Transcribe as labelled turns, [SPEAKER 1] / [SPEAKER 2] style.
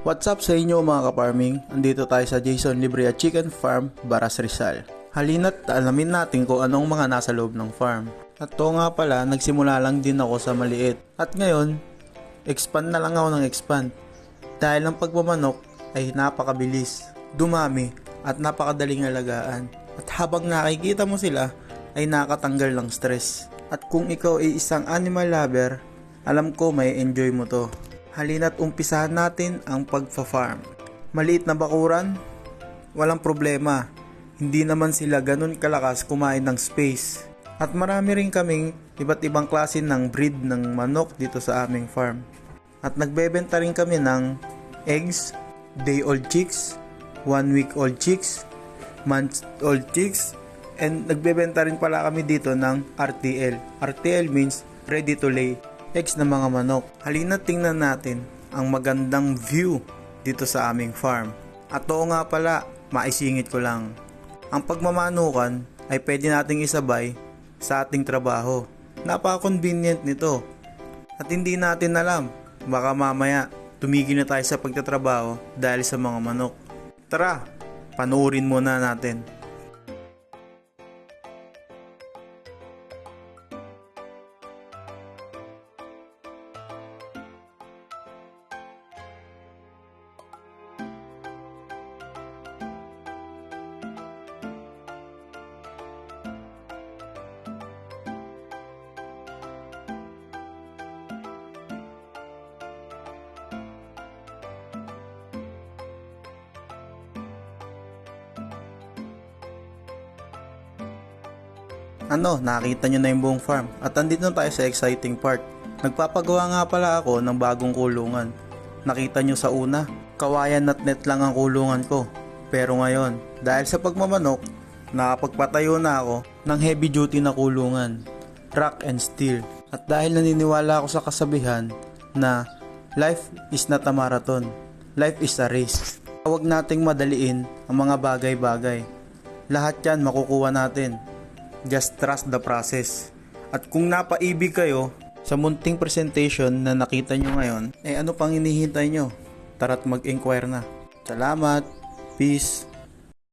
[SPEAKER 1] What's up sa inyo mga ka-farming? Andito tayo sa Jason Librea Chicken Farm, Baras Rizal. Halina't alamin natin kung anong mga nasa loob ng farm. At to nga pala, nagsimula lang din ako sa maliit. At ngayon, expand na lang ako ng expand. Dahil ang pagmamanok ay napakabilis, dumami at napakadaling alagaan. At habang nakikita mo sila, ay nakatanggal ng stress. At kung ikaw ay isang animal lover, alam ko may enjoy mo to. Halina't umpisahan natin ang pagfa-farm. Maliit na bakuran? Walang problema. Hindi naman sila ganun kalakas kumain ng space. At marami rin kaming iba't ibang klase ng breed ng manok dito sa aming farm. At nagbebenta rin kami ng eggs, day-old chicks, 1-week-old chicks, month-old chicks, and nagbebenta rin pala kami dito ng RTL. RTL means ready to lay eggs na mga manok. Halina tingnan natin ang magandang view dito sa aming farm. At oo nga pala, maisingit ko lang. Ang pagmamanukan ay pwede nating isabay sa ating trabaho. Napaka-convenient nito. At hindi natin alam, baka mamaya tumigil na tayo sa pagtatrabaho dahil sa mga manok. Tara, panoorin muna natin. Nakita nyo na yung buong farm. At andito na tayo sa exciting part. Nagpapagawa nga pala ako ng bagong kulungan. Nakita nyo sa una, kawayan at net lang ang kulungan ko. Pero ngayon, dahil sa pagmamanok, nakapagpatayo na ako ng heavy duty na kulungan, rock and steel. At dahil naniniwala ako sa kasabihan na life is not a marathon, life is a race. Huwag nating madaliin ang mga bagay-bagay. Lahat yan makukuha natin. Just trust the process. At kung napaibig kayo sa munting presentation na nakita nyo ngayon, ano pang hinihintay nyo? Tara't mag-inquire na. Salamat. Peace.